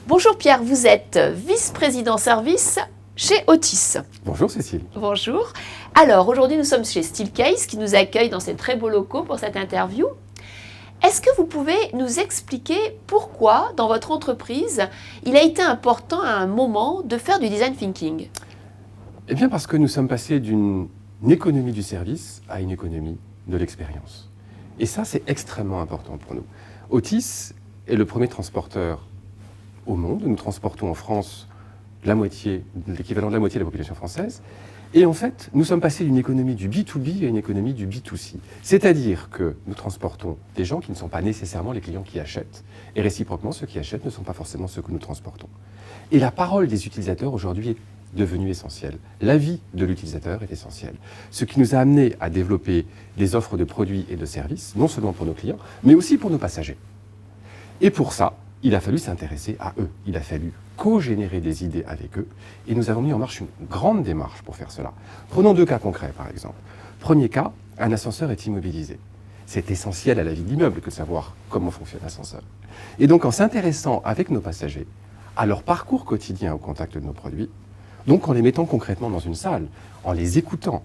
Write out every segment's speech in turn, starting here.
Bonjour Pierre, vous êtes vice-président service chez Otis. Bonjour Cécile. Bonjour. Alors aujourd'hui nous sommes chez Steelcase qui nous accueille dans ces très beaux locaux pour cette interview. Est-ce que vous pouvez nous expliquer pourquoi dans votre entreprise il a été important à un moment de faire du design thinking? Eh bien parce que nous sommes passés d'une économie du service à une économie de l'expérience. Et ça c'est extrêmement important pour nous. Otis est le premier transporteur au monde. Nous transportons en France l'équivalent de la moitié de la population française. Et en fait, nous sommes passés d'une économie du B2B à une économie du B2C. C'est-à-dire que nous transportons des gens qui ne sont pas nécessairement les clients qui achètent. Et réciproquement, ceux qui achètent ne sont pas forcément ceux que nous transportons. Et la parole des utilisateurs aujourd'hui est devenue essentielle. L'avis de l'utilisateur est essentiel. Ce qui nous a amené à développer des offres de produits et de services, non seulement pour nos clients, mais aussi pour nos passagers. Et pour ça, il a fallu s'intéresser à eux. Il a fallu co-générer des idées avec eux. Et nous avons mis en marche une grande démarche pour faire cela. Prenons deux cas concrets, par exemple. Premier cas, un ascenseur est immobilisé. C'est essentiel à la vie d'immeuble que de savoir comment fonctionne l'ascenseur. Et donc, en s'intéressant avec nos passagers à leur parcours quotidien au contact de nos produits, donc en les mettant concrètement dans une salle, en les écoutant,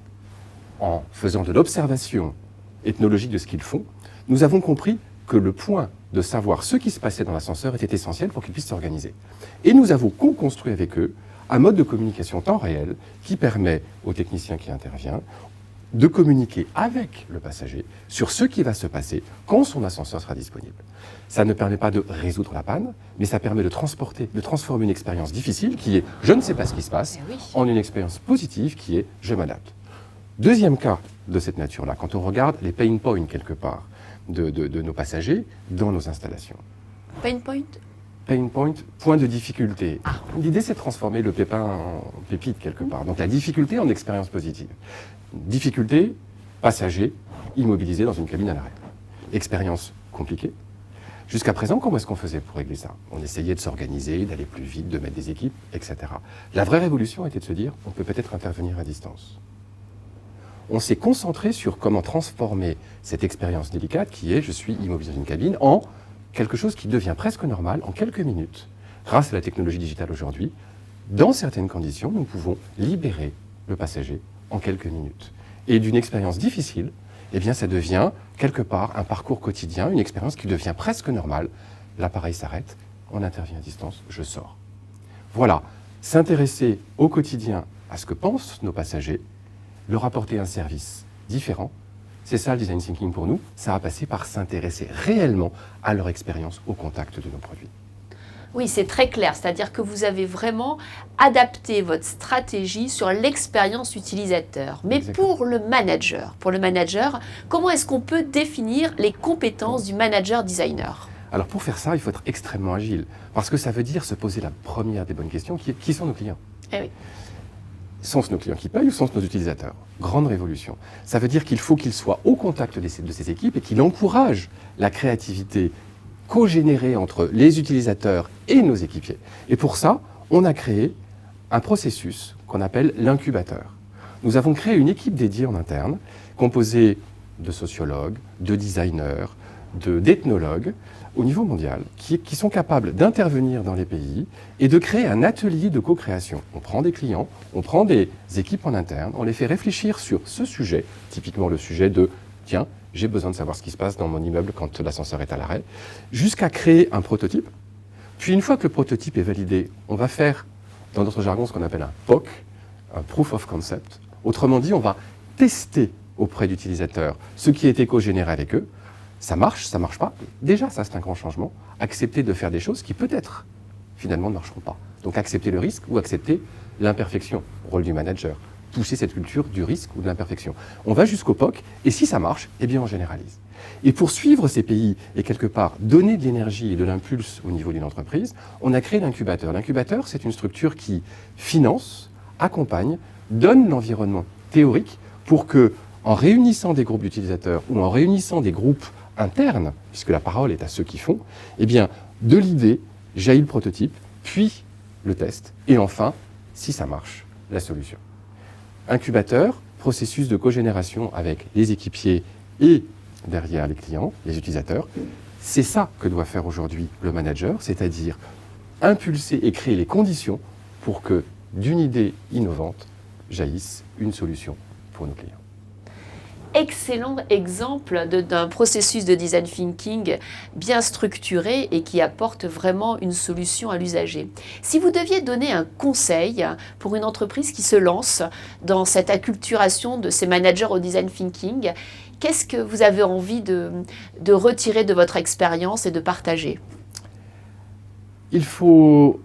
en faisant de l'observation ethnologique de ce qu'ils font, nous avons compris que le point de savoir ce qui se passait dans l'ascenseur était essentiel pour qu'ils puissent s'organiser. Et nous avons co-construit avec eux un mode de communication temps réel qui permet au technicien qui intervient de communiquer avec le passager sur ce qui va se passer quand son ascenseur sera disponible. Ça ne permet pas de résoudre la panne, mais ça permet de transformer une expérience difficile qui est « je ne sais pas ce qui se passe » en une expérience positive qui est « je m'adapte ». Deuxième cas de cette nature-là, quand on regarde les pain points quelque part, de nos passagers dans nos installations. Pain point? Pain point, point de difficulté. L'idée, c'est de transformer le pépin en pépite quelque part. Donc la difficulté en expérience positive. Difficulté, passager, immobilisé dans une cabine à l'arrêt. Expérience compliquée. Jusqu'à présent, comment est-ce qu'on faisait pour régler ça? On essayait de s'organiser, d'aller plus vite, de mettre des équipes, etc. La vraie révolution était de se dire, on peut peut-être intervenir à distance. On s'est concentré sur comment transformer cette expérience délicate qui est « je suis immobilisé dans une cabine » en quelque chose qui devient presque normal en quelques minutes. Grâce à la technologie digitale aujourd'hui, dans certaines conditions, nous pouvons libérer le passager en quelques minutes. Et d'une expérience difficile, eh bien, ça devient quelque part un parcours quotidien, une expérience qui devient presque normale. L'appareil s'arrête, on intervient à distance, je sors. Voilà, s'intéresser au quotidien à ce que pensent nos passagers, leur apporter un service différent, c'est ça le design thinking pour nous, ça a passé par s'intéresser réellement à leur expérience au contact de nos produits. Oui, c'est très clair, c'est-à-dire que vous avez vraiment adapté votre stratégie sur l'expérience utilisateur. Mais Exactement. pour le manager, comment est-ce qu'on peut définir les compétences du manager designer? Alors pour faire ça, il faut être extrêmement agile, parce que ça veut dire se poser la première des bonnes questions, qui sont nos clients? Eh oui. Sont-ce nos clients qui payent ou sont-ce nos utilisateurs? Grande révolution. Ça veut dire qu'il faut qu'ils soient au contact de ces équipes et qu'ils encouragent la créativité co-générée entre les utilisateurs et nos équipiers. Et pour ça, on a créé un processus qu'on appelle l'incubateur. Nous avons créé une équipe dédiée en interne, composée de sociologues, de designers, d'ethnologues au niveau mondial, qui sont capables d'intervenir dans les pays et de créer un atelier de co-création. On prend des clients, on prend des équipes en interne, on les fait réfléchir sur ce sujet, typiquement le sujet de « tiens, j'ai besoin de savoir ce qui se passe dans mon immeuble quand l'ascenseur est à l'arrêt », jusqu'à créer un prototype. Puis une fois que le prototype est validé, on va faire, dans notre jargon, ce qu'on appelle un POC, un Proof of Concept. Autrement dit, on va tester auprès d'utilisateurs ce qui a été co-généré avec eux. Ça marche pas. Déjà, ça, c'est un grand changement. Accepter de faire des choses qui, peut-être, finalement, ne marcheront pas. Donc, accepter le risque ou accepter l'imperfection. Rôle du manager. Pousser cette culture du risque ou de l'imperfection. On va jusqu'au POC, et si ça marche, eh bien, on généralise. Et pour suivre ces pays et, quelque part, donner de l'énergie et de l'impulse au niveau d'une entreprise, on a créé l'incubateur. L'incubateur, c'est une structure qui finance, accompagne, donne l'environnement théorique pour que, en réunissant des groupes d'utilisateurs ou en réunissant des groupes interne, puisque la parole est à ceux qui font, eh bien, de l'idée jaillit le prototype, puis le test, et enfin, si ça marche, la solution. Incubateur, processus de cogénération avec les équipiers et derrière les clients, les utilisateurs, c'est ça que doit faire aujourd'hui le manager, c'est-à-dire impulser et créer les conditions pour que d'une idée innovante jaillisse une solution pour nos clients. Excellent exemple d'un processus de design thinking bien structuré et qui apporte vraiment une solution à l'usager. Si vous deviez donner un conseil pour une entreprise qui se lance dans cette acculturation de ses managers au design thinking, qu'est-ce que vous avez envie de retirer de votre expérience et de partager? Il faut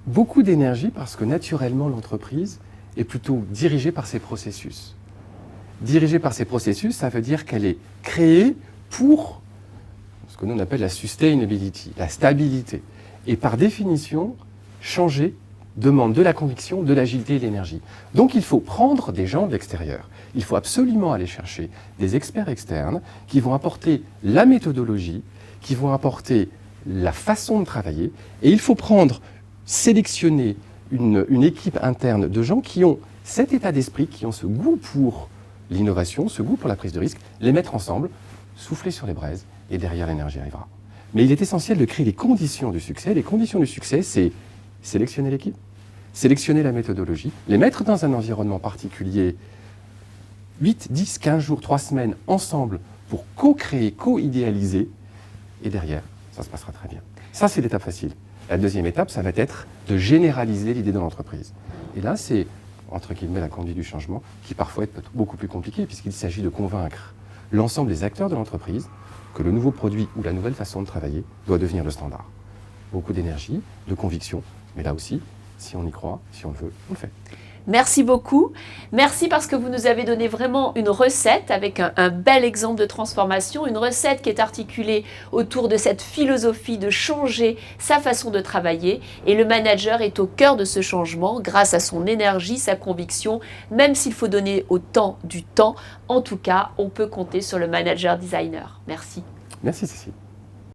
beaucoup d'énergie parce que naturellement l'entreprise est plutôt dirigée par ses processus. Dirigée par ces processus, ça veut dire qu'elle est créée pour ce que nous on appelle la sustainability, la stabilité. Et par définition, changer demande de la conviction, de l'agilité et de l'énergie. Donc il faut prendre des gens de l'extérieur. Il faut absolument aller chercher des experts externes qui vont apporter la méthodologie, qui vont apporter la façon de travailler. Et il faut sélectionner une équipe interne de gens qui ont cet état d'esprit, qui ont ce goût pour l'innovation, ce goût pour la prise de risque, les mettre ensemble, souffler sur les braises, et derrière l'énergie arrivera. Mais il est essentiel de créer les conditions du succès. Les conditions du succès, c'est sélectionner l'équipe, sélectionner la méthodologie, les mettre dans un environnement particulier, 8, 10, 15 jours, 3 semaines ensemble pour co-créer, co-idéaliser, et derrière, ça se passera très bien. Ça, c'est l'étape facile. La deuxième étape, ça va être de généraliser l'idée dans l'entreprise. Et là, c'est entre guillemets, la conduite du changement, qui parfois est beaucoup plus compliquée, puisqu'il s'agit de convaincre l'ensemble des acteurs de l'entreprise que le nouveau produit ou la nouvelle façon de travailler doit devenir le standard. Beaucoup d'énergie, de conviction, mais là aussi, si on y croit, si on le veut, on le fait. Merci beaucoup. Merci parce que vous nous avez donné vraiment une recette avec un bel exemple de transformation, une recette qui est articulée autour de cette philosophie de changer sa façon de travailler. Et le manager est au cœur de ce changement grâce à son énergie, sa conviction, même s'il faut donner au temps du temps. En tout cas, on peut compter sur le manager designer. Merci. Merci Cécile.